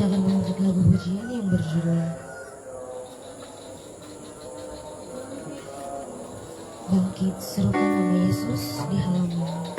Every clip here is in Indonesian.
Kita akan mengangkat lagu pujian yang berjudul Bangkit Serukan Nama Yesus di halaman 14.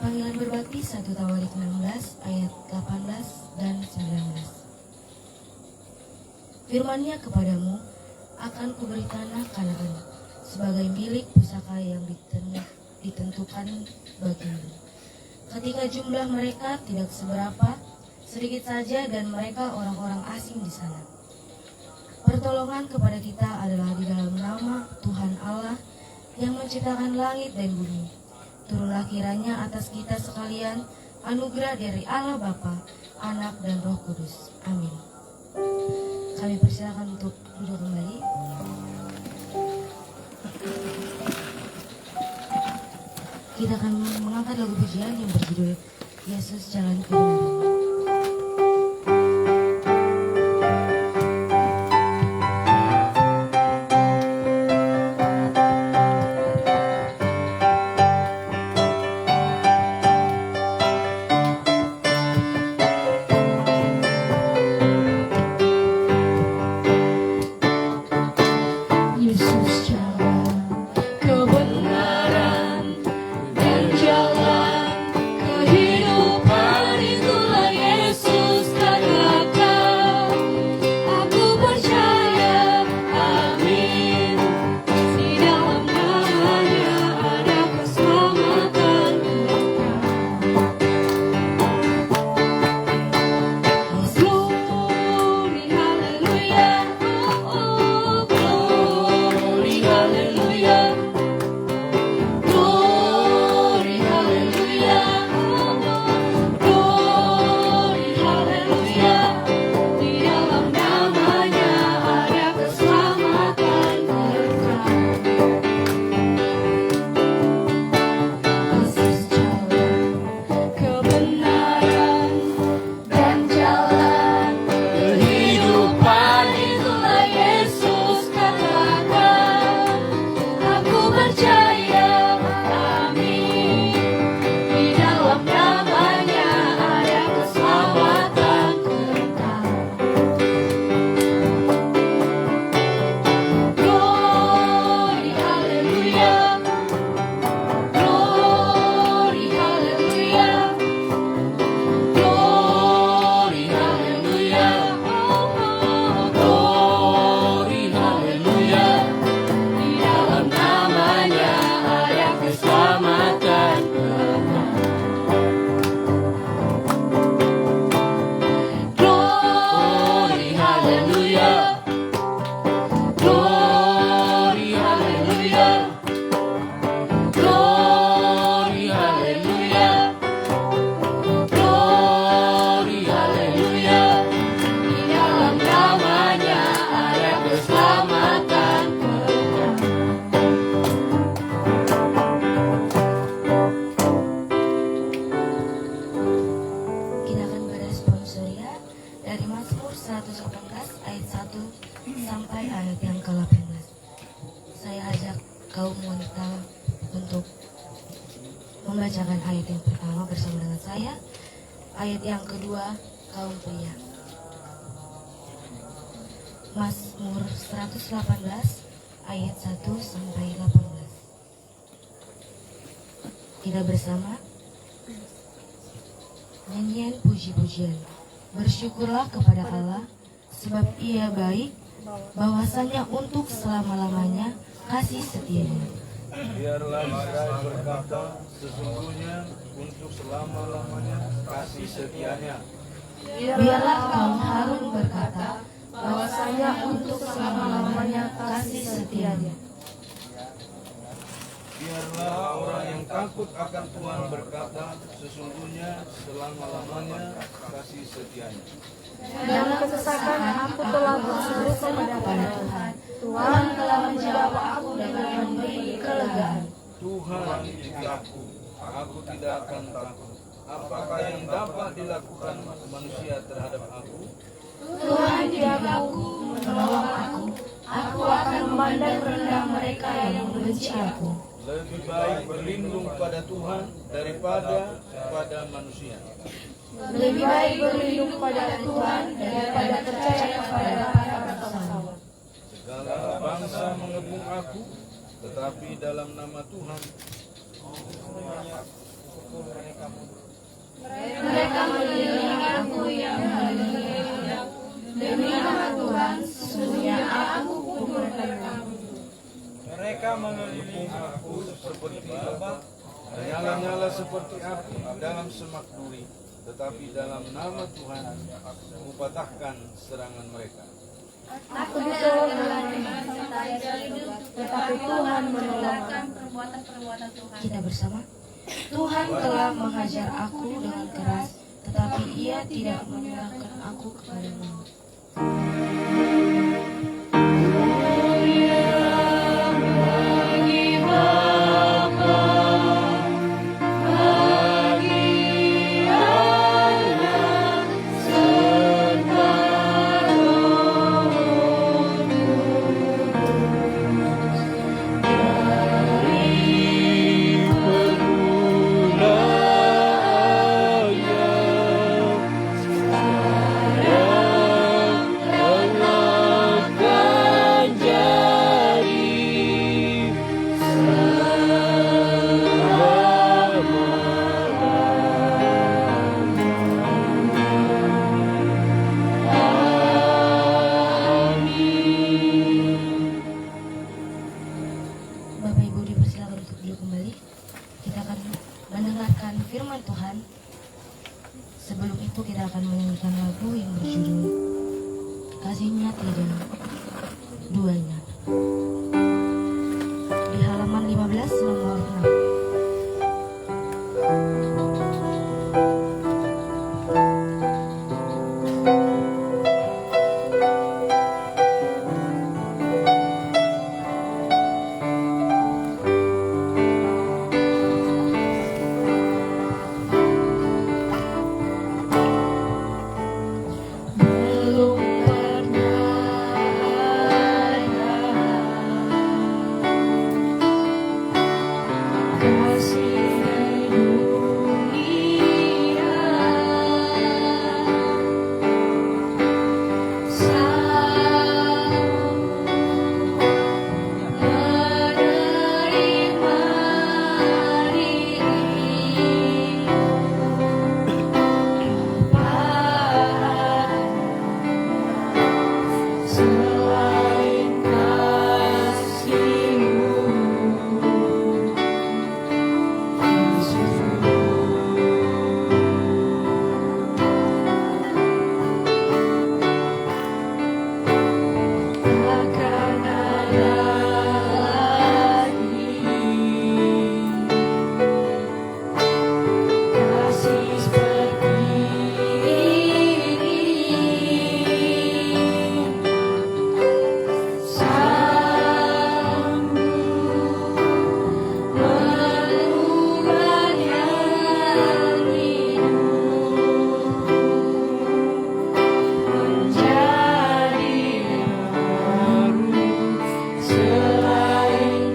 Panggilan berbakti 1 Tawarik 16 ayat 18 dan 19. Firman-Nya kepadamu, akan kuberi tanah Kanaan sebagai milik pusaka yang ditentukan bagimu. Ketika jumlah mereka tidak seberapa, sedikit saja dan mereka orang-orang asing di sana. Pertolongan kepada kita adalah di dalam nama Tuhan Allah yang menciptakan langit dan bumi. Turunlah kiranya atas kita sekalian anugerah dari Allah Bapa, Anak dan Roh Kudus. Amin. Kami persilakan untuk duduk kembali. Kita akan mengangkat lagu pujian yang berjudul Yesus Jalan Kebenaran. Kehidupan itulah kaum wanita untuk membacakan ayat yang pertama bersama dengan saya. Ayat yang kedua, kaum pria. Mazmur 118 ayat 1 sampai 18. Kita bersama nyanyian puji-pujian. Bersyukurlah kepada Allah, sebab Ia baik, bahwasanya untuk selama-lamanya kasih setianya. Biarlah Israel berkata, sesungguhnya untuk selama-lamanya kasih setianya. Biarlah kaum Harun berkata, bahwasanya untuk selama-lamanya kasih setianya. Biarlah orang yang takut akan Tuhan berkata, sesungguhnya selama-lamanya kasih setianya. Dalam kesesakan aku telah berseru kepada Tuhan. Tuhan telah menjawab aku dengan memberi kelegaan. Tuhan itu aku tidak akan takut. Apakah yang dapat dilakukan manusia terhadap aku? Tuhan aku menolong aku. Aku akan memandang rendah mereka yang membenci aku. Lebih baik berlindung pada Tuhan daripada pada manusia. Lebih baik berlindung pada Tuhan daripada percaya pada para pesawat. Segala bangsa mengebung aku, tetapi dalam nama Tuhan Mereka mengelilingi aku yang mengelilingi aku. Demi nama Tuhan, sesungguhnya aku bertekad. mereka mengelilingi aku seperti lebah, menyala-nyala seperti api dalam semak duri. Tetapi dalam nama Tuhan, aku patahkan serangan mereka. Aku ditolong dengan tetapi Tuhan menolong aku. Kita bersama. Tuhan telah menghajar aku dengan keras, tetapi Ia tidak menyerahkan aku kepada maut. Bapak Ibu dipersilakan untuk duduk kembali. Kita akan mendengarkan firman Tuhan. Sebelum itu kita akan menyanyikan lagu yang berjudul Kasihnya Tidak Duanya. Di halaman 15 nomor 6. Selain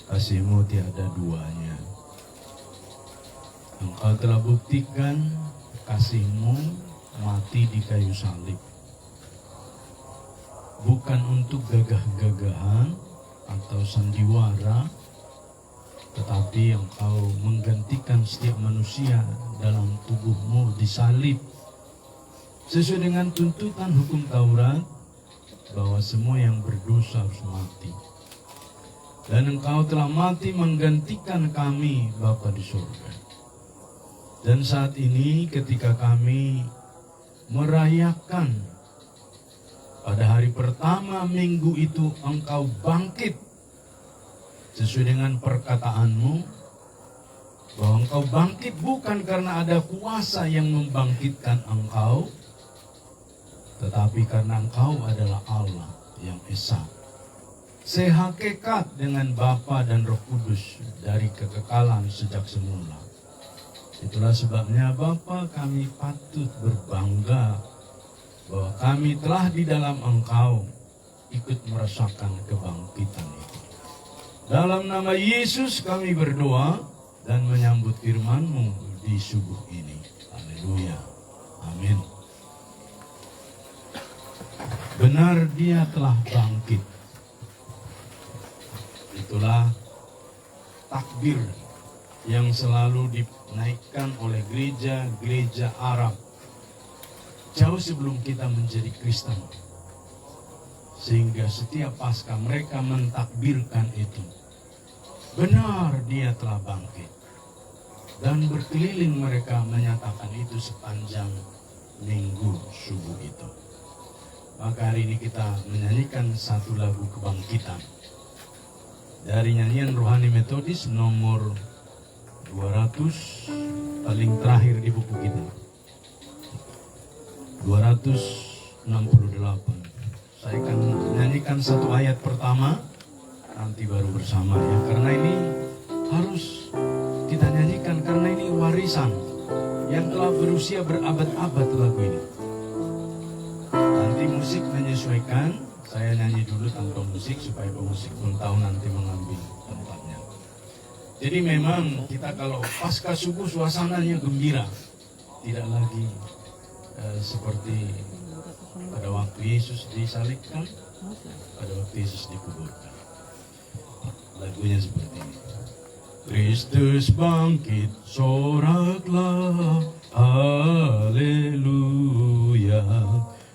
Kasih-Mu tiada duanya. Engkau telah buktikan kasih-Mu mati di kayu salib. Bukan untuk gagah-gagahan atau sandiwara, tetapi Engkau menggantikan setiap manusia dalam tubuh-Mu disalib. Sesuai dengan tuntutan hukum Taurat, bahwa semua yang berdosa harus mati. Dan Engkau telah mati menggantikan kami, Bapa di surga. Dan saat ini ketika kami merayakan pada hari pertama minggu itu Engkau bangkit sesuai dengan perkataan-Mu, bahwa Engkau bangkit bukan karena ada kuasa yang membangkitkan Engkau, tetapi karena Engkau adalah Allah yang Esa, sehakikat dengan Bapa dan Roh Kudus dari kekekalan sejak semula. Itulah sebabnya Bapa, kami patut berbangga bahwa kami telah di dalam Engkau ikut merasakan kebangkitan itu. Dalam nama Yesus kami berdoa dan menyambut firman-Mu di subuh ini. Haleluya. Amin. Benar, Dia telah bangkit. Itulah takbir yang selalu dinaikkan oleh gereja-gereja Arab jauh sebelum kita menjadi Kristen. Sehingga setiap Paskah mereka mentakbirkan itu. Benar, Dia telah bangkit. Dan berkeliling mereka menyatakan itu sepanjang minggu subuh itu. Maka hari ini kita menyanyikan satu lagu kebangkitan dari nyanyian rohani metodis nomor 200, paling terakhir di buku kita, 268. Saya akan menyanyikan satu ayat pertama, nanti baru bersama ya, karena ini harus kita nyanyikan karena ini warisan yang telah berusia berabad-abad lagu ini. Nanti musik menyesuaikan, saya nyanyi dulu tanpa musik supaya pemusik pun tahu nanti mengambil tempatnya. Jadi memang kita kalau pasca subuh suasananya gembira, tidak lagi seperti pada waktu Yesus disalibkan, pada waktu Yesus dikuburkan. Lagunya seperti ini. Kristus bangkit, soraklah, haleluya.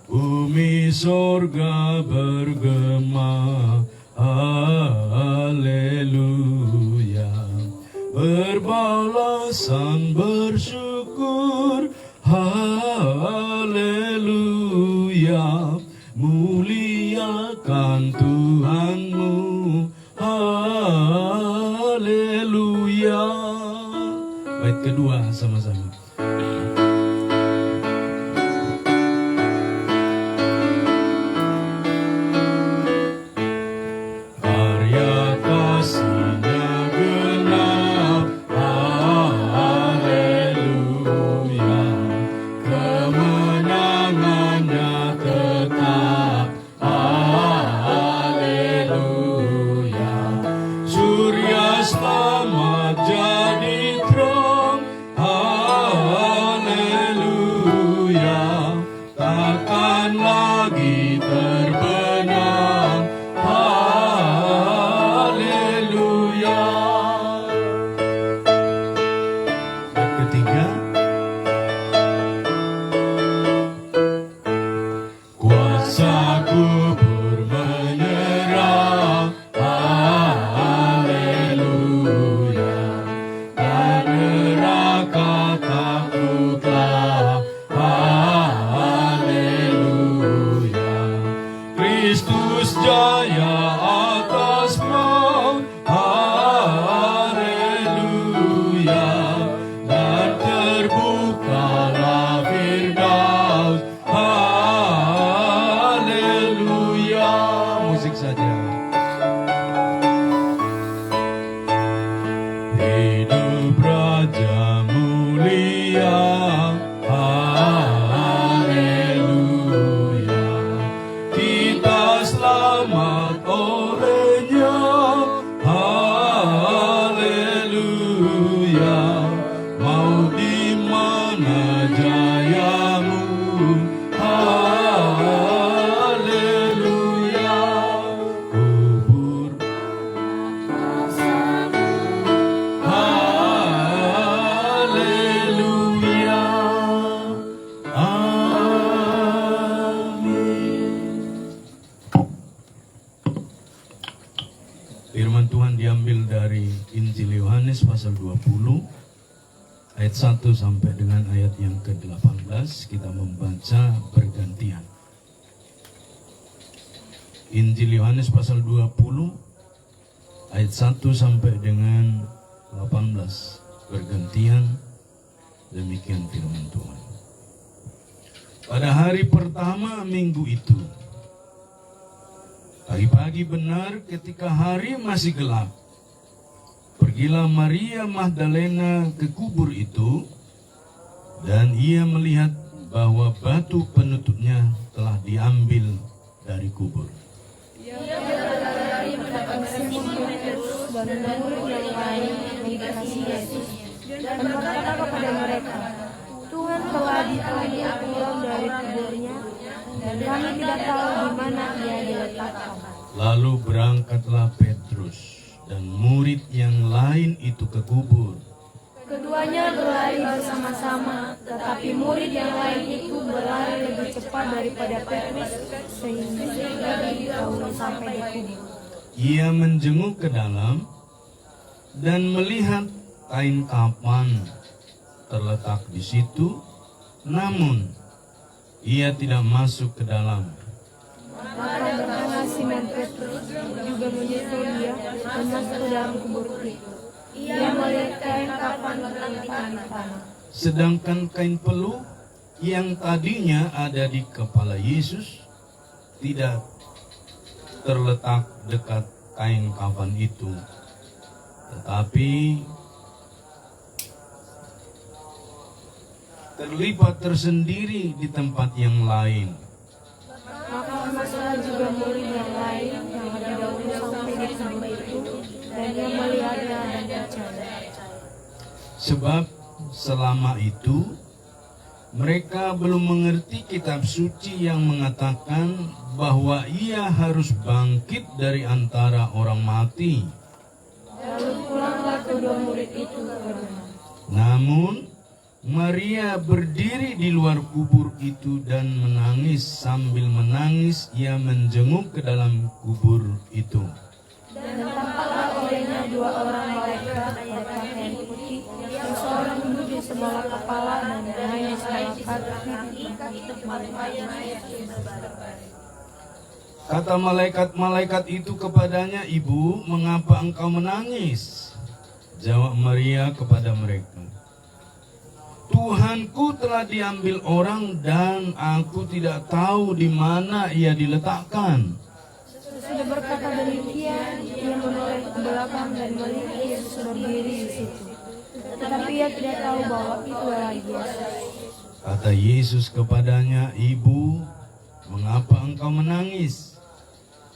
Bumi sorga bergema, haleluya. Berbalasan bersyukur, haleluya. Muliakan Tuhanmu, haleluya. Bait kedua sama-sama. Haleluya. Firman Tuhan diambil dari Injil Yohanes pasal 20 ayat 1 sampai dengan ayat yang ke-18. Kita membaca bergantian. Injil Yohanes pasal 20 ayat 1 sampai dengan 18 bergantian. Demikian firman Tuhan. Pada hari pertama minggu itu, pagi-pagi benar ketika hari masih gelap, pergilah Maria Magdalena ke kubur itu, dan ia melihat bahwa batu penutupnya telah diambil dari kubur. Ia berlari mendapat Simon Petrus dan murid yang lain mengikasi Yesus dan berkata kepada mereka, Tuhan telah diambil pulang dari kuburnya, dan kami tidak tahu di mana ia diletakkan. Lalu berangkatlah Petrus dan murid yang lain itu ke kubur. Keduanya berlari bersama-sama, tetapi murid yang lain itu berlari lebih cepat daripada Petrus, sehingga tidak sampai di kubur. Ia menjenguk ke dalam dan melihat kain kafan terletak di situ, namun ia tidak masuk ke dalam. Maka datanglah Simon Petrus juga menyusul dia dan masuk ke dalam kubur itu. Ia melihat kain kafan terletak di tanah. Sedangkan kain peluh yang tadinya ada di kepala Yesus tidak terletak dekat kain kafan itu, tetapi terlipat tersendiri di tempat yang lain. Maka masuklah juga murid yang lain yang lebih dahulu sampai di kubur itu, dan ia melihatnya dan percaya. Sebab selama itu mereka belum mengerti kitab suci yang mengatakan bahwa ia harus bangkit dari antara orang mati. Lalu pulanglah kedua murid itu ke rumah. Namun Maria berdiri di luar kubur itu dan menangis. Sambil menangis ia menjenguk ke dalam kubur itu. Dan tampaklah olehnya dua orang malaikat berpakaian putih, yang seorang duduk di sebelah kepala dan yang lain di sebelah kaki tempat Yesus berbaring. Kata malaikat-malaikat itu kepadanya, "Ibu, mengapa engkau menangis?" Jawab Maria kepada mereka, "Tuhanku telah diambil orang dan aku tidak tahu di mana ia diletakkan." Sesudah berkata demikian, ia menoleh ke belakang dan melihat Yesus berdiri di situ. Tetapi ia tidak tahu bahwa itu adalah Yesus. Kata Yesus kepadanya, "Ibu, mengapa engkau menangis?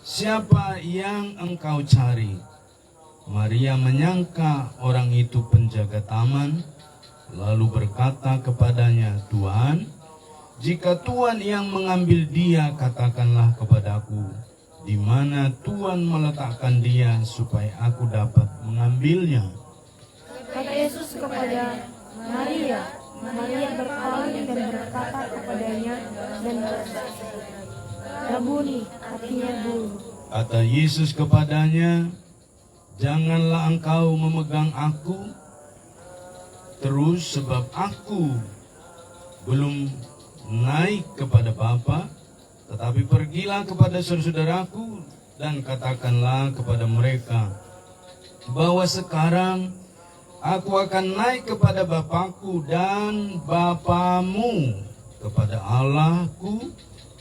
Siapa yang engkau cari?" Maria menyangka orang itu penjaga taman, lalu berkata kepadanya, "Tuhan, jika Tuhan yang mengambil dia, katakanlah kepadaku, di mana Tuhan meletakkan dia supaya aku dapat mengambilnya." Kata Yesus kepada Maria. Maria berpaling dan berkata kepadanya dan Rabuni, artinya guru. Kata Yesus kepadanya, "Janganlah engkau memegang aku terus, sebab aku belum naik kepada Bapa, tetapi pergilah kepada saudara-saudaraku dan katakanlah kepada mereka bahwa sekarang aku akan naik kepada Bapakku dan Bapamu, kepada Allahku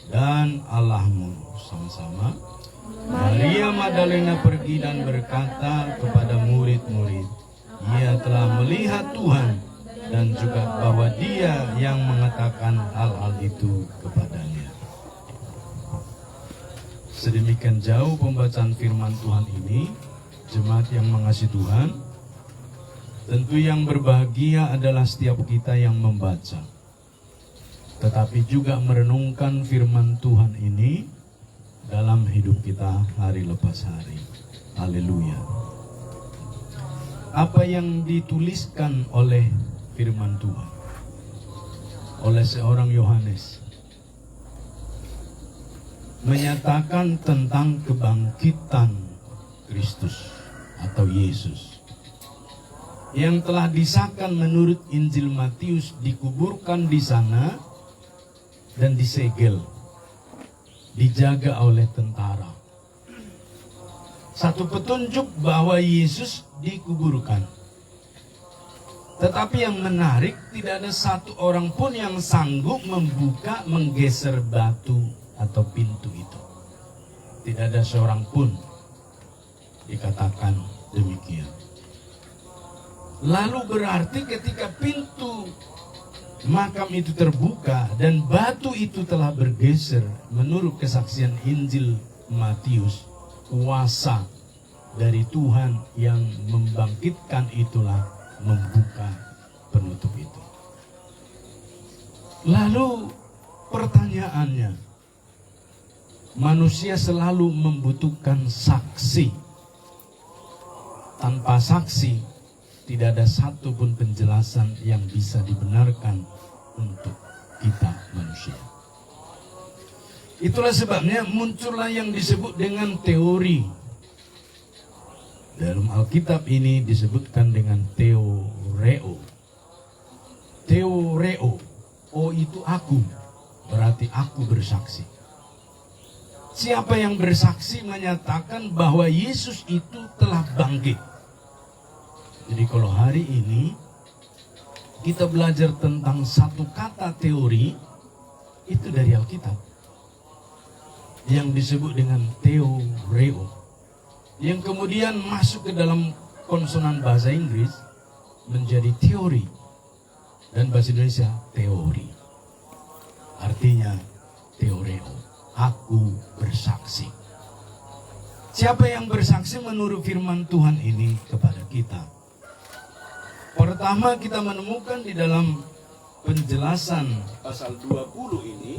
dan Allahmu." Sama-sama. Maria Magdalena pergi dan berkata kepada murid-murid, "Ia telah melihat Tuhan dan juga bahwa Dia yang mengatakan hal-hal itu kepadanya." Sedemikian jauh pembacaan firman Tuhan ini, jemaat yang mengasihi Tuhan. Tentu yang berbahagia adalah setiap kita yang membaca, tetapi juga merenungkan firman Tuhan ini dalam hidup kita hari lepas hari. Haleluya. Apa yang dituliskan oleh firman Tuhan oleh seorang Yohanes menyatakan tentang kebangkitan Kristus atau Yesus yang telah disahkan menurut Injil Matius dikuburkan di sana dan disegel, dijaga oleh tentara. Satu petunjuk bahwa Yesus dikuburkan. Tetapi yang menarik, tidak ada satu orang pun yang sanggup membuka, menggeser batu atau pintu itu. Tidak ada seorang pun, dikatakan demikian. Lalu berarti ketika pintu makam itu terbuka dan batu itu telah bergeser, menurut kesaksian Injil Matius, kuasa dari Tuhan yang membangkitkan itulah membuka penutup itu. Lalu pertanyaannya, manusia selalu membutuhkan saksi. Tanpa saksi tidak ada satu pun penjelasan yang bisa dibenarkan untuk kita manusia. Itulah sebabnya muncullah yang disebut dengan teori. Dalam Alkitab ini disebutkan dengan teoreo. Teoreo, O itu aku, berarti aku bersaksi. Siapa yang bersaksi menyatakan bahwa Yesus itu telah bangkit. Jadi kalau hari ini kita belajar tentang satu kata teori, itu dari Alkitab. Yang disebut dengan teoreo. Yang kemudian masuk ke dalam konsonan bahasa Inggris menjadi teori. Dan bahasa Indonesia teori. Artinya teoreo, aku bersaksi. Siapa yang bersaksi menurut firman Tuhan ini kepada kita? Pertama kita menemukan di dalam penjelasan pasal 20 ini,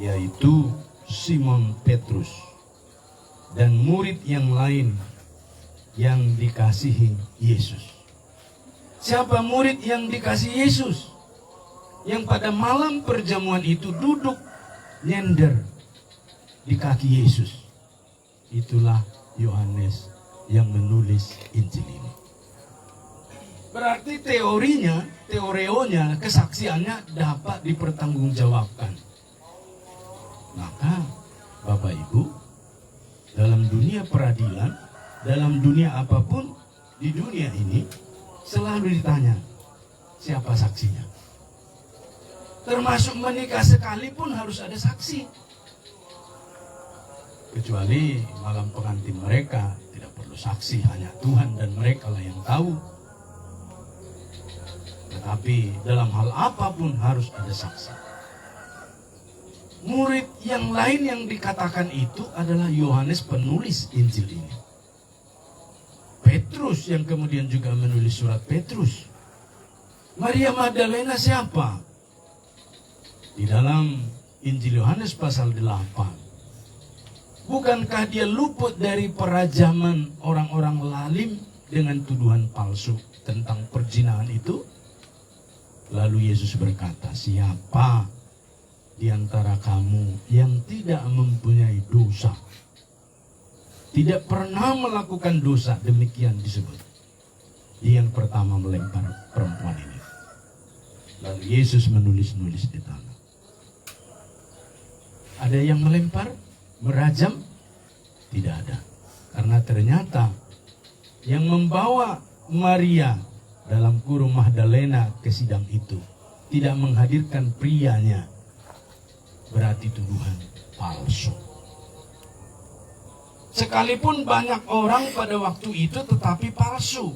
yaitu Simon Petrus dan murid yang lain yang dikasihi Yesus. Siapa murid yang dikasihi Yesus? Yang pada malam perjamuan itu duduk nyender di kaki Yesus. Itulah Yohanes yang menulis Injil ini. Berarti teorinya, teoreonya, kesaksiannya dapat dipertanggungjawabkan. Maka Bapak Ibu, dalam dunia peradilan, dalam dunia apapun di dunia ini, selalu ditanya, siapa saksinya? Termasuk menikah sekalipun harus ada saksi. Kecuali malam pengantin mereka, tidak perlu saksi, hanya Tuhan dan mereka lah yang tahu. Tetapi dalam hal apapun harus ada saksi. Murid yang lain yang dikatakan itu adalah Yohanes penulis Injil ini. Petrus yang kemudian juga menulis surat Petrus. Maria Magdalena siapa? Di dalam Injil Yohanes pasal 8. Bukankah dia luput dari perajaman orang-orang lalim dengan tuduhan palsu tentang perzinahan itu? Lalu Yesus berkata, siapa di antara kamu yang tidak mempunyai dosa, tidak pernah melakukan dosa, demikian disebut. Dia yang pertama melempar perempuan ini. Lalu Yesus menulis-nulis di tanah. Ada yang melempar, merajam? Tidak ada. Karena ternyata yang membawa Maria dalam kurung Magdalena ke sidang itu tidak menghadirkan prianya. Berarti tuduhan palsu. Sekalipun banyak orang pada waktu itu tetapi palsu,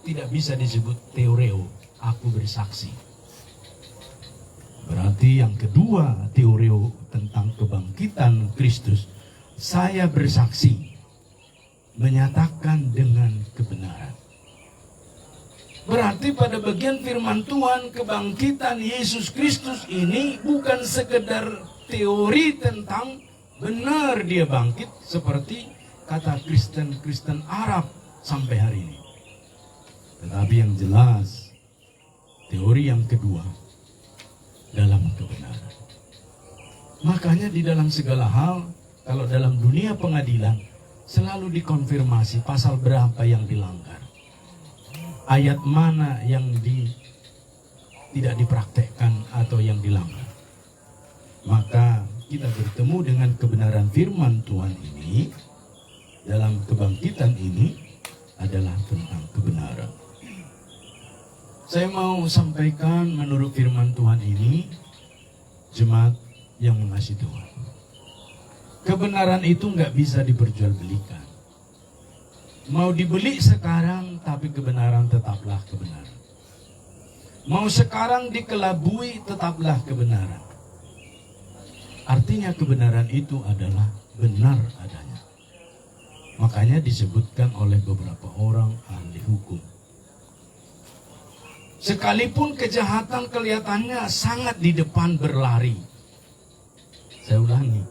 tidak bisa disebut teoreo, aku bersaksi. Berarti yang kedua teoreo tentang kebangkitan Kristus, saya bersaksi, menyatakan dengan kebenaran. Berarti pada bagian firman Tuhan, kebangkitan Yesus Kristus ini bukan sekedar teori tentang benar dia bangkit seperti kata Kristen Arab sampai hari ini. Tetapi yang jelas, teori yang kedua dalam kebenaran. Makanya di dalam segala hal, kalau dalam dunia pengadilan, selalu dikonfirmasi pasal berapa yang dilanggar, ayat mana yang tidak dipraktekkan atau yang dilanggar. Maka kita bertemu dengan kebenaran firman Tuhan ini dalam kebangkitan ini adalah tentang kebenaran. Saya mau sampaikan menurut firman Tuhan ini, jemaat yang mengasihi Tuhan, kebenaran itu nggak bisa diperjualbelikan. Mau dibeli sekarang, tapi kebenaran tetaplah kebenaran. Mau sekarang dikelabui, tetaplah kebenaran. Artinya kebenaran itu adalah benar adanya. Makanya disebutkan oleh beberapa orang ahli hukum. Sekalipun kejahatan kelihatannya sangat di depan berlari. Saya ulangi.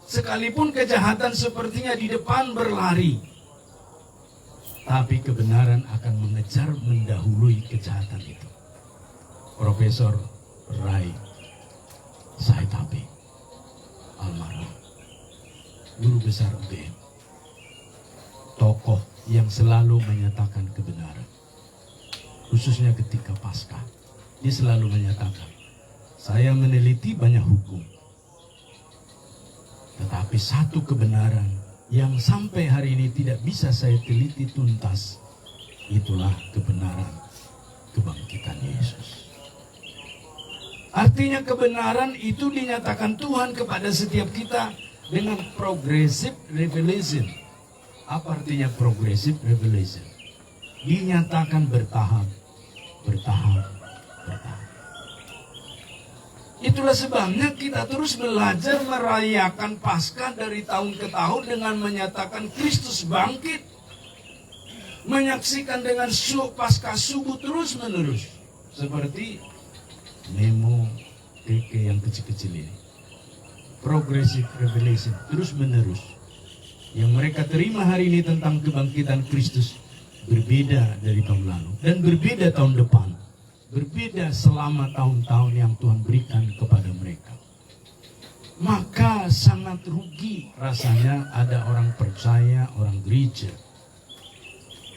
Sekalipun kejahatan sepertinya di depan berlari, tapi kebenaran akan mengejar mendahului kejahatan itu. Profesor Rai Saitapi, almarhum, guru besar UGM, tokoh yang selalu menyatakan kebenaran. Khususnya ketika Paskah, dia selalu menyatakan, saya meneliti banyak hukum, tetapi satu kebenaran yang sampai hari ini tidak bisa saya teliti tuntas, itulah kebenaran kebangkitan Yesus. Artinya kebenaran itu dinyatakan Tuhan kepada setiap kita dengan progressive revelation. Apa artinya progressive revelation? Dinyatakan bertahap. Itulah sebabnya kita terus belajar merayakan Paskah dari tahun ke tahun dengan menyatakan Kristus bangkit. Menyaksikan dengan Paskah subuh terus menerus. Seperti Nemo Keke yang kecil-kecil ini. Progressive revelation terus menerus. Yang mereka terima hari ini tentang kebangkitan Kristus berbeda dari tahun lalu dan berbeda tahun depan, berbeda selama tahun-tahun yang Tuhan berikan kepada mereka. Maka sangat rugi rasanya ada orang percaya, orang gereja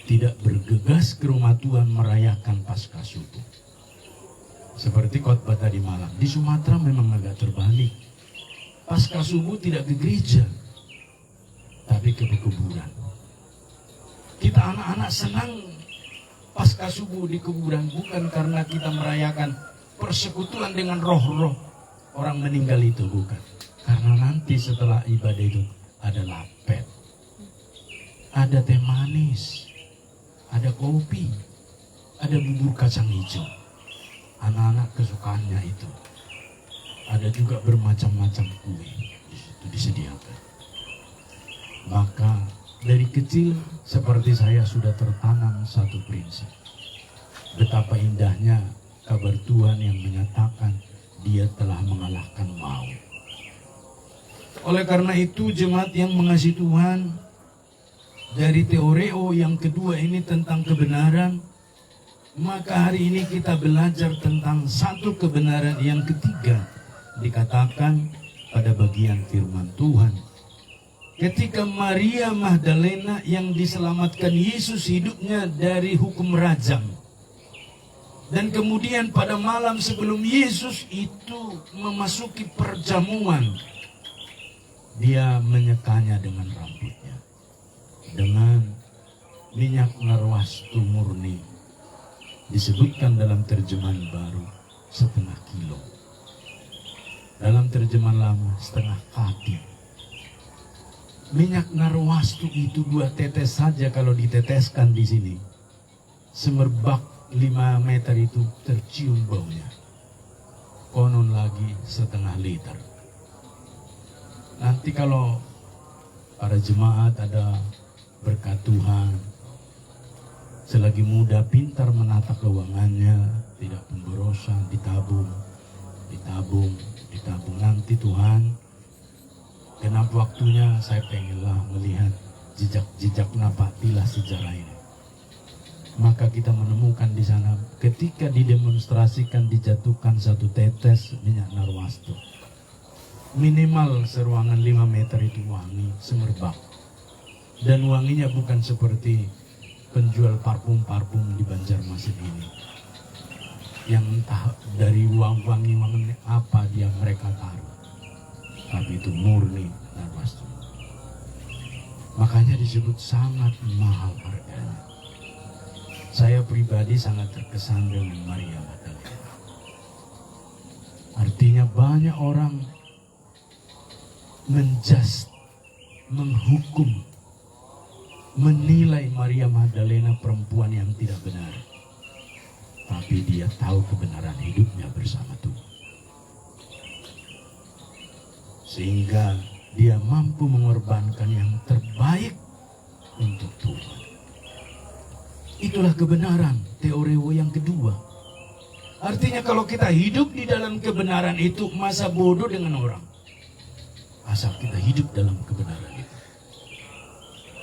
tidak bergegas ke rumah Tuhan merayakan Paskah subuh. Seperti khotbah tadi malam, di Sumatera memang agak terbalik. Paskah subuh tidak ke gereja, tapi ke kuburan. Kita anak-anak senang Paskah subuh di kuburan bukan karena kita merayakan persekutuan dengan roh-roh orang meninggal itu, bukan. Karena nanti setelah ibadah itu ada lapet, ada teh manis, ada kopi, ada bubur kacang hijau. Anak-anak kesukaannya itu. Ada juga bermacam-macam kue di situ disediakan. Maka dari kecil seperti saya sudah tertanam satu prinsip. Betapa indahnya kabar Tuhan yang menyatakan Dia telah mengalahkan maut. Oleh karena itu jemaat yang mengasihi Tuhan, dari teoreo yang kedua ini tentang kebenaran, maka hari ini kita belajar tentang satu kebenaran yang ketiga. Dikatakan pada bagian firman Tuhan, ketika Maria Magdalena yang diselamatkan Yesus hidupnya dari hukum rajam. Dan kemudian pada malam sebelum Yesus itu memasuki perjamuan, dia menyekanya dengan rambutnya, dengan minyak narwastu murni. Disebutkan dalam terjemahan baru 0,5 kilo. Dalam terjemahan lama 0,5 kati. Minyak narwastu itu 2 tetes saja kalau diteteskan di sini. Semerbak 5 meter itu tercium baunya. Konon lagi 0,5 liter. Nanti kalau para jemaat ada berkat Tuhan, selagi muda pintar menata keuangannya, tidak pemborosan, ditabung. Nanti Tuhan, genap waktunya saya pengenlah melihat jejak-jejak napatilah sejarah ini. Maka kita menemukan di sana ketika didemonstrasikan dijatuhkan 1 tetes minyak narwastu. Minimal seruangan 5 meter itu wangi, semerbak. Dan wanginya bukan seperti penjual parfum-parfum di Banjarmasin ini, yang entah dari wangi apa dia mereka taruh, tapi itu murni Narwastu. Makanya disebut sangat mahal harganya. Saya pribadi sangat terkesan dengan Maria Magdalena. Artinya banyak orang menghukum, menilai Maria Magdalena perempuan yang tidak benar. Tapi dia tahu kebenaran hidupnya bersama Tuhan. Sehingga dia mampu mengorbankan yang terbaik untuk Tuhan. Itulah kebenaran, teoreo yang kedua. Artinya kalau kita hidup di dalam kebenaran itu, masa bodoh dengan orang. Asal kita hidup dalam kebenaran itu.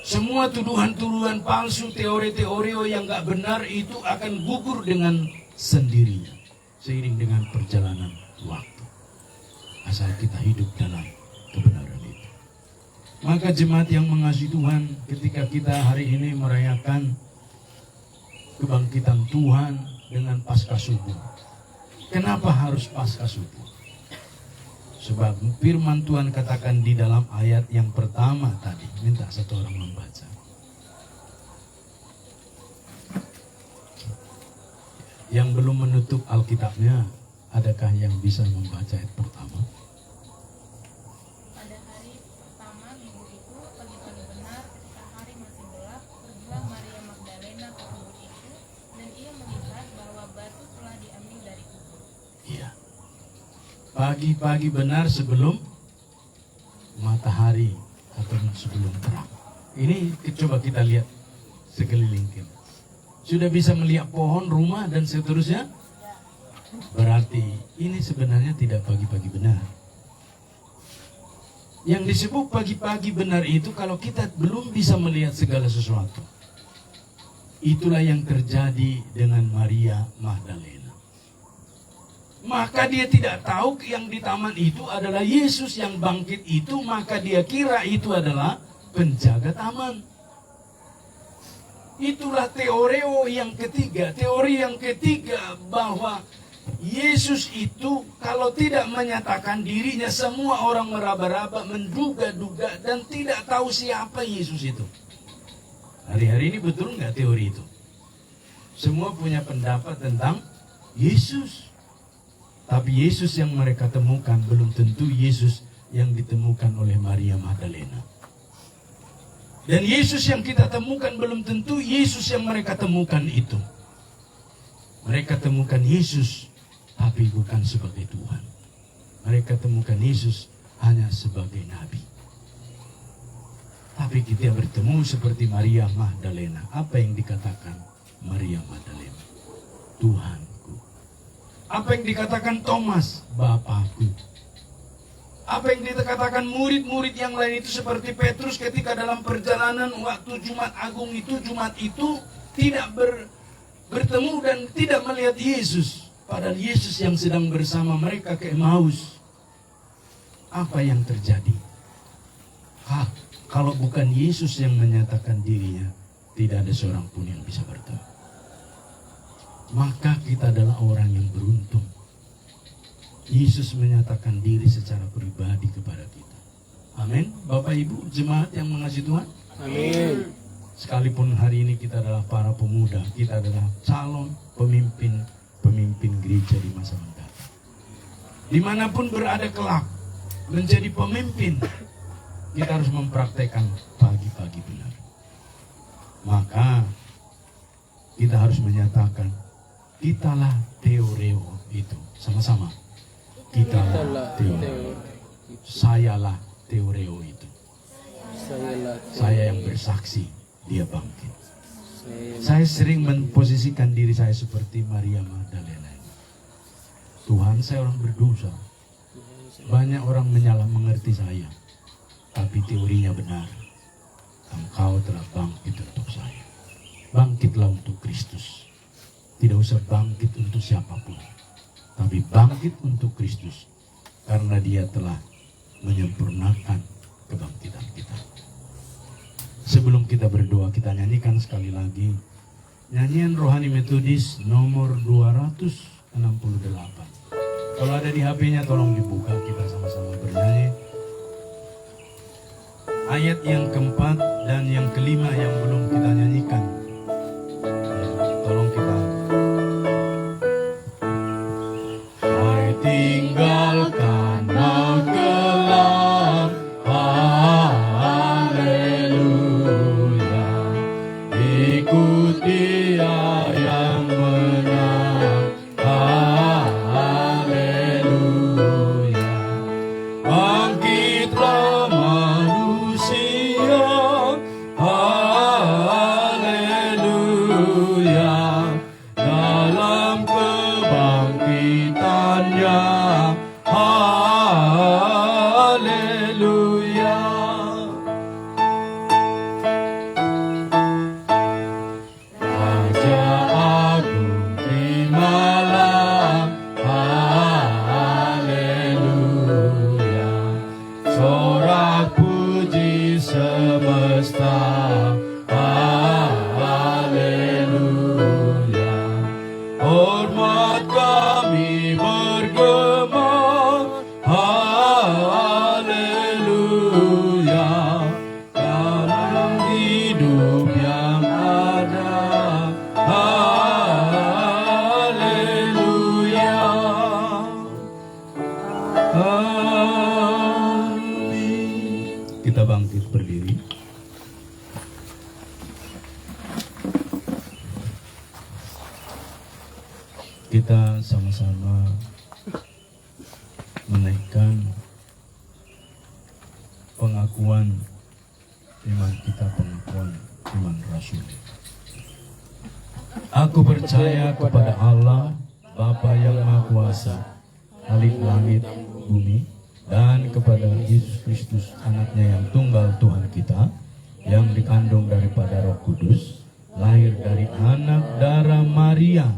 Semua tuduhan-tuduhan palsu, teori-teori yang gak benar itu akan gugur dengan sendirinya. Seiring dengan perjalanan waktu. Asal kita hidup dalam kebenaran itu. Maka jemaat yang mengasihi Tuhan, ketika kita hari ini merayakan kebangkitan Tuhan dengan Paskah Subuh. Kenapa harus Paskah Subuh? Sebab firman Tuhan katakan di dalam ayat yang pertama tadi. Minta satu orang membaca. Yang belum menutup Alkitabnya, adakah yang bisa membaca ayat pertama? Pada hari pertama minggu itu, pagi-pagi benar ketika hari masih gelap, pergilah Maria Magdalena ke kubur itu, dan ia melihat bahwa batu telah diambil dari kubur. Iya. Pagi-pagi benar sebelum matahari atau sebelum terang. Ini coba kita lihat sekeliling kita. Sudah bisa melihat pohon, rumah, dan seterusnya? Berarti ini sebenarnya tidak pagi-pagi benar. Yang disebut pagi-pagi benar itu kalau kita belum bisa melihat segala sesuatu. Itulah yang terjadi dengan Maria Magdalena. Maka dia tidak tahu yang di taman itu adalah Yesus yang bangkit itu, maka dia kira itu adalah penjaga taman. Itulah teoreo yang ketiga. Teori yang ketiga bahwa Yesus itu kalau tidak menyatakan dirinya, semua orang meraba-raba, menduga-duga, dan tidak tahu siapa Yesus itu. Hari-hari ini betul nggak teori itu? Semua punya pendapat tentang Yesus. Tapi Yesus yang mereka temukan belum tentu Yesus yang ditemukan oleh Maria Magdalena. Dan Yesus yang kita temukan belum tentu Yesus yang mereka temukan itu. Mereka temukan Yesus, tapi bukan sebagai Tuhan. Mereka temukan Yesus hanya sebagai Nabi. Tapi kita bertemu seperti Maria Magdalena. Apa yang dikatakan Maria Magdalena? Tuhanku. Apa yang dikatakan Thomas? Bapakku. Apa yang dikatakan murid-murid yang lain itu seperti Petrus ketika dalam perjalanan waktu Jumat Agung itu, Jumat itu tidak bertemu dan tidak melihat Yesus. Padahal Yesus yang sedang bersama mereka ke Emmaus. Apa yang terjadi? Kalau bukan Yesus yang menyatakan dirinya, tidak ada seorang pun yang bisa bertemu. Maka kita adalah orang yang beruntung. Yesus menyatakan diri secara pribadi kepada kita. Amin. Bapak Ibu jemaat yang mengasihi Tuhan. Amin. Sekalipun hari ini kita adalah para pemuda, kita adalah calon pemimpin gereja di masa mendatang. Dimanapun berada kelak menjadi pemimpin, kita harus mempraktekkan pagi-pagi benar. Maka kita harus menyatakan kitalah teoreo itu. Sama-sama. Kitalah teoreo. Sayalah teoreo itu. Saya yang bersaksi dia bangkit. Saya sering memposisikan diri saya seperti Maria Magdalena. Tuhan, saya orang berdosa. Banyak orang mengerti saya. Tapi teorinya benar. Engkau telah bangkit untuk saya. Bangkitlah untuk Kristus. Tidak usah bangkit untuk siapapun. Tapi bangkit untuk Kristus. Karena dia telah menyempurnakan kebangkitan kita. Sebelum kita berdoa, kita nyanyikan sekali lagi nyanyian rohani metodis nomor 268. Kalau ada di HP-nya tolong dibuka, kita sama-sama bernyanyi. Ayat yang keempat dan yang kelima yang belum kita nyanyikan. Tolong kita. Hai tinggalkanlah gelap, haleluya. Ikut Dia yang menang, haleluya. Bangkitlah manusia, haleluya. Dalam kebangkitannya, haleluya. Raja Agung terimalah, haleluya. Sorak puji semesta, haleluya. Hormat kami bergema, haleluya. Dalam hidup yang ada, haleluya. Amin. Kita bangkit berdiri. Kita sama-sama menaikkan pengakuan iman kita, pengakuan iman Rasul. Aku percaya kepada Allah, Bapa yang Maha Kuasa, Khalik langit bumi, dan kepada Yesus Kristus, anaknya yang tunggal Tuhan kita, yang dikandung daripada Roh Kudus, lahir dari anak darah Maria,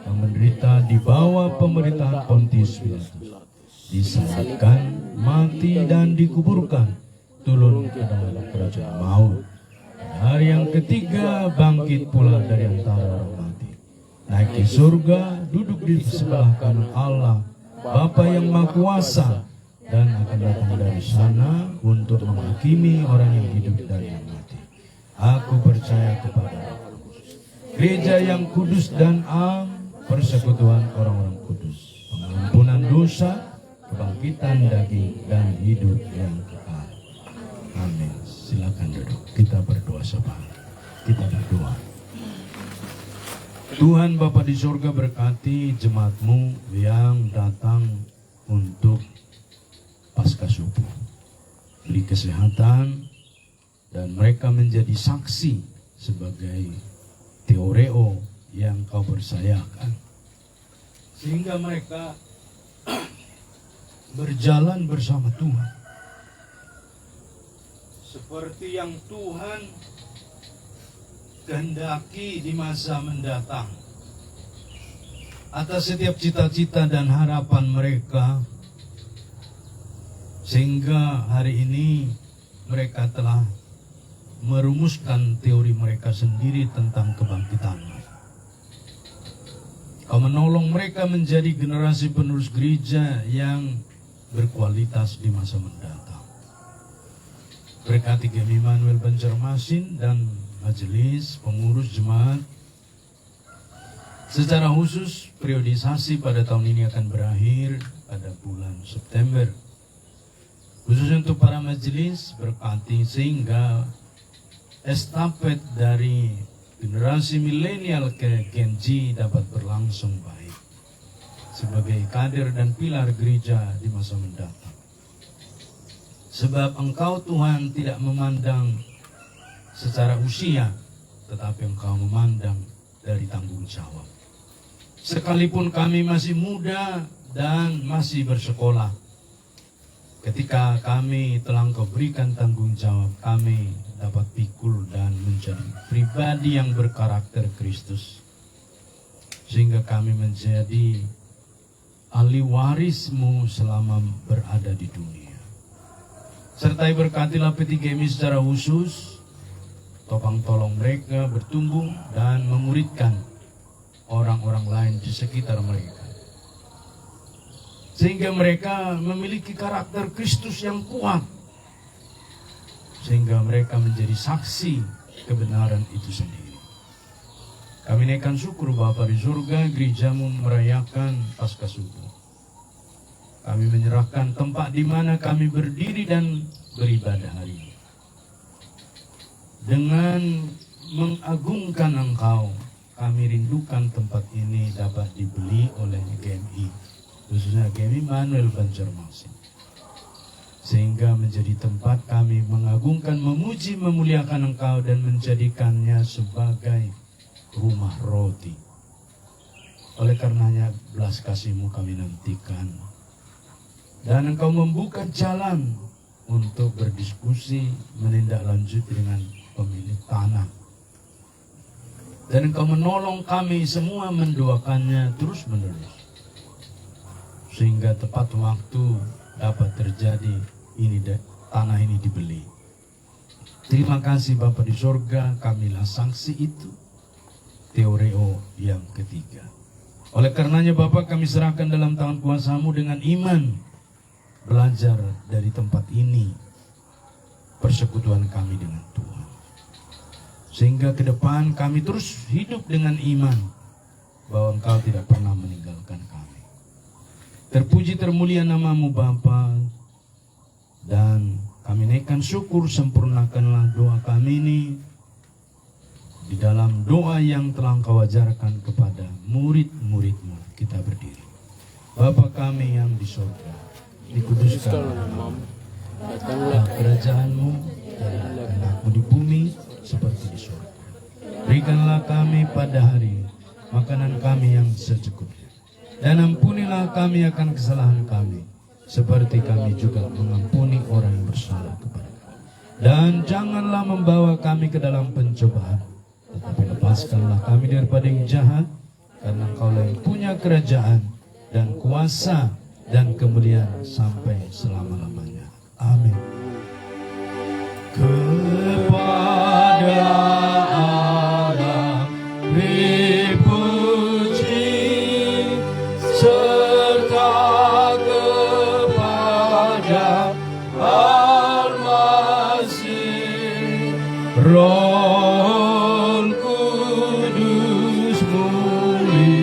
yang menderita di bawah pemerintahan Pontius Pilatus, disalibkan, mati dan dikuburkan, turun ke dalam kerajaan maut. Hari yang ketiga bangkit pula dari antara orang mati, naik ke surga, duduk di sebelah kanan Allah, Bapa yang Maha Kuasa, dan akan datang dari sana untuk menghakimi orang yang hidup dari yang mati. Aku percaya kepada gereja yang kudus dan am, persekutuan orang-orang kudus, pengampunan dosa, kebangkitan daging, dan hidup yang kekal. Amin. Silakan duduk. Kita berdoa sama. Kita berdoa. Tuhan Bapa di surga, berkati jemaat-Mu yang datang untuk Paskah subuh. Beri kesehatan dan mereka menjadi saksi sebagai teoreo yang Kau percayakan, sehingga mereka berjalan bersama Tuhan seperti yang Tuhan kehendaki di masa mendatang, atas setiap cita-cita dan harapan mereka, sehingga hari ini mereka telah merumuskan teori mereka sendiri tentang kebangkitan. Kau menolong mereka menjadi generasi penerus gereja yang berkualitas di masa mendatang. Berkati Gemi Manuel Banjarmasin dan majelis pengurus jemaat. Secara khusus, periodisasi pada tahun ini akan berakhir pada bulan September. Khusus untuk para majelis, berkati sehingga estafet dari generasi milenial ke Gen Z dapat berlangsung baik sebagai kader dan pilar gereja di masa mendatang. Sebab Engkau Tuhan tidak memandang secara usia, tetapi Engkau memandang dari tanggung jawab. Sekalipun kami masih muda dan masih bersekolah, ketika kami telah Engkau berikan tanggung jawab, kami dapat pikul dan menjadi pribadi yang berkarakter Kristus, sehingga kami menjadi ahli waris-Mu selama berada di dunia. Sertai berkatilah P3GMI secara khusus, Topang tolong mereka bertumbuh dan memuridkan orang-orang lain di sekitar mereka. Sehingga mereka memiliki karakter Kristus yang kuat. Sehingga mereka menjadi saksi kebenaran itu sendiri. Kami naikkan syukur Bapa di surga, gerejamu merayakan Paskah subuh. Kami menyerahkan tempat di mana kami berdiri dan beribadah hari ini. Dengan mengagungkan Engkau, kami rindukan tempat ini dapat dibeli oleh GMI, khususnya GMI Manuel Banjarmasin. Sehingga menjadi tempat kami mengagungkan, memuji, memuliakan Engkau dan menjadikannya sebagai rumah roti. Oleh karenanya belas kasih-Mu kami nantikan. Dan Engkau membuka jalan untuk berdiskusi, menindaklanjuti dengan pemilik tanah. Dan Engkau menolong kami semua mendoakannya terus-menerus. Sehingga tepat waktu dapat terjadi tanah ini dibeli. Terima kasih Bapa di sorga, kamilah saksi itu. Teoreo yang ketiga. Oleh karenanya Bapa, kami serahkan dalam tangan kuasa-Mu dengan iman. Belajar dari tempat ini persekutuan kami dengan Tuhan. Sehingga ke depan kami terus hidup dengan iman bahwa Engkau tidak pernah meninggalkan kami. Terpuji termulia nama-Mu Bapa. Dan kami naikkan syukur, sempurnakanlah doa kami ini di dalam doa yang telah Engkau ajarkan kepada murid-murid-Mu. Kita berdiri. Bapa kami yang di surga, dikuduskan namamu, datanglah kerajaan-Mu, jadilah kehendak-Mu di bumi seperti di surga. Berikanlah kami pada hari ini makanan kami yang secukupnya, dan ampunilah kami akan kesalahan kami, seperti kami juga mengampuni orang yang bersalah kepada kami. Dan janganlah membawa kami ke dalam pencobaan, tetapi lepaskanlah kami daripada yang jahat, karena Engkaulah yang punya kerajaan dan kuasa dan kemuliaan sampai selama-lamanya. Amin. Kepada Allah dipuji, serta kepada Al-Masih, Roh Kudus muliakan,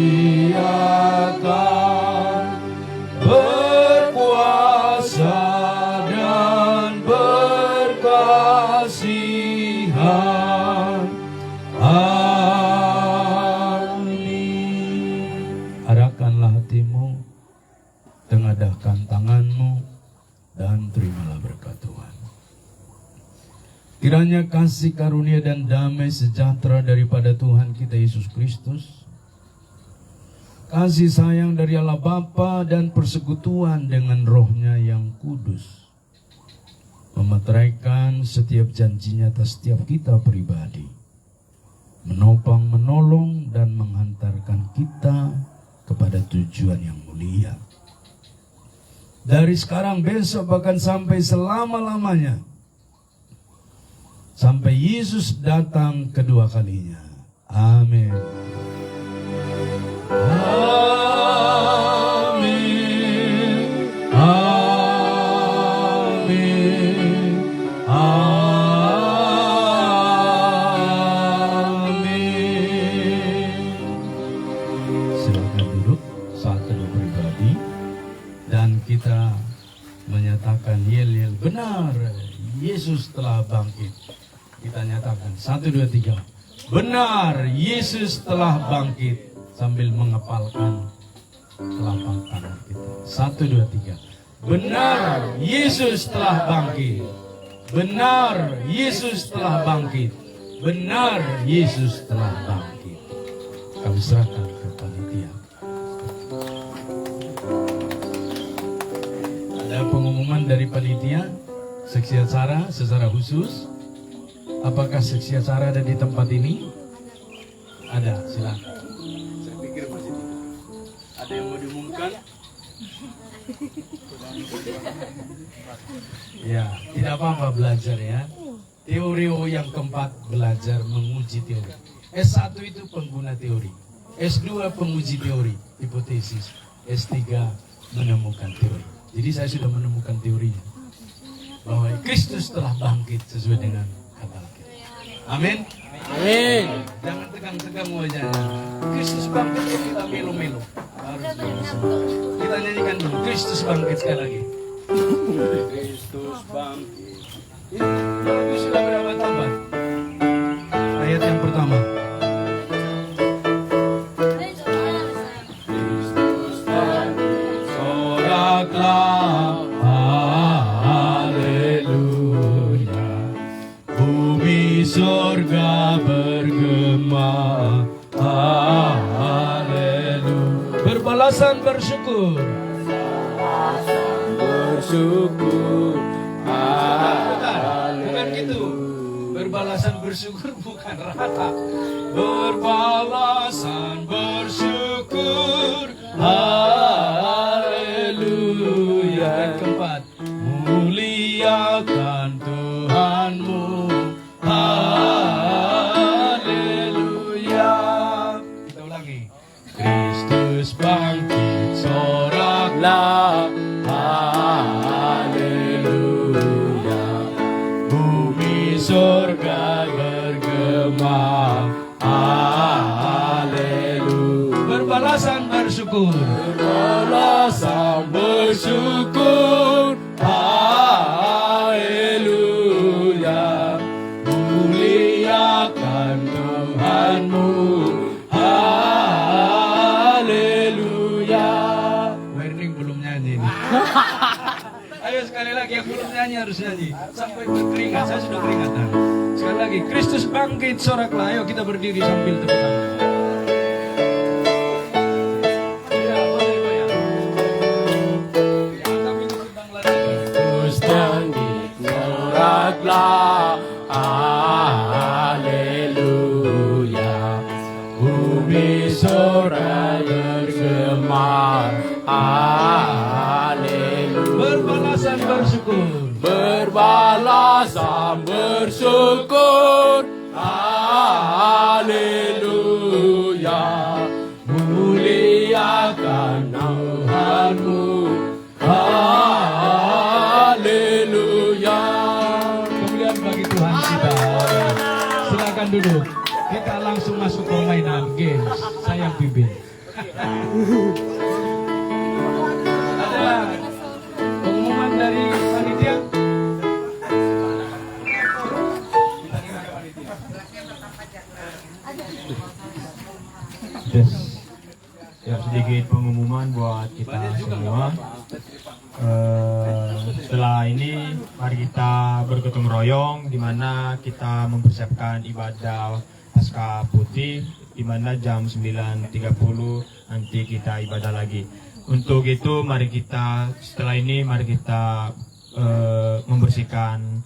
berkuasa dan berkasihan. Amin. Arahkanlah hatimu, tengadahkan tanganmu, dan terimalah berkat Tuhan. Kiranya kasih karunia dan damai sejahtera daripada Tuhan kita Yesus Kristus, kasih sayang dari Allah Bapa dan persekutuan dengan Roh-Nya yang kudus, memeteraikan setiap janjinya atas setiap kita pribadi, menopang, menolong, dan menghantarkan kita kepada tujuan yang mulia. Dari sekarang, besok, bahkan sampai selama-lamanya, sampai Yesus datang kedua kalinya. Amin. Amin. Amin. Amin. Silakan duduk saat teduh pribadi. Dan kita menyatakan yel-yel, benar, Yesus telah bangkit. Kita nyatakan 1, 2, 3. Benar, Yesus telah bangkit, sambil mengepalkan telapak tangan kita. 1, 2, 3. Benar, Yesus telah bangkit. Benar, Yesus telah bangkit. Benar, Yesus telah bangkit. Kami serahkan ke panitia. Ada pengumuman dari panitia, seksi acara secara khusus. Apakah seksi acara ada di tempat ini? Ada, silakan. Saya pikir masih ada yang mau diumumkan? Ya, tidak apa-apa belajar ya. Teori yang keempat, belajar menguji teori. S1 itu pengguna teori, S2 penguji teori, hipotesis, S3 menemukan teori. Jadi saya sudah menemukan teorinya, bahwa Kristus telah bangkit sesuai dengan kata Alkitab. Amin. Amin. Jangan tegang-tegang wajahnya. Kristus bangkit, kita melo-melo. Kita nyanyikan dulu, Kristus bangkit sekali lagi. Kristus bangkit. Itu sudah berapa tambah? Ayat yang pertama. Kristus bangkit. Soraklah, haleluya. Bumi surga bergema, haleluya. Berbalasan bersyukur. Bersyukur. Bukan gitu. Berbalasan bersyukur bukan rata. Berbalasan bersyukur, haleluya. Yang keempat, muliakan Tuhanmu, haleluya. Kita ulangi. Kristus bangkit, soraklah, haleluya. Bumi surga bergema, haleluya. Berbalasan bersyukur, berbalasan bersyukur, haleluya. Muliakan Tuhanmu, haleluya. Werning belum nyanyi nih. Ayo sekali lagi, yang belum nyanyi harus nyanyi sampai berkeringat. Saya sudah keringatan. Sekali lagi, Kristus bangkit, soraklah. Ayo kita berdiri sambil tepuk tangan. Ya, boleh goyang. Ya, sambil disumbang lagi. Kristus bangkit, soraklah, haleluya. Bumi surga bergema, haleluya. Berbalasan bersyukur, Berbalasan bersyukur, haleluya. Muliakan Tuhanmu, haleluya. kemuliaan bagi Tuhan kita. Silakan duduk. Kita langsung masuk permainan games. Saya yang pimpin. Ada pengumuman dari panitia. Yes. Ya, sedikit pengumuman buat kita semua. Setelah ini mari kita bergotong royong di mana kita mempersiapkan ibadah Paskah Putih di mana jam 9.30 nanti kita ibadah lagi. Untuk itu mari kita setelah ini mari kita membersihkan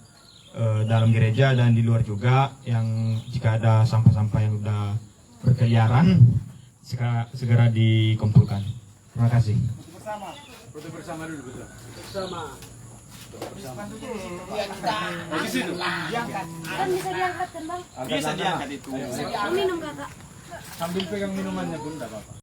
dalam gereja dan di luar juga, yang jika ada sampah-sampah yang sudah berkeliaran segera dikumpulkan. Terima kasih. Foto bersama dulu, betul. Kan bisa diangkat kan bang? Bisa diangkat itu. Minum kakak. Sambil pegang minumannya pun enggak apa-apa.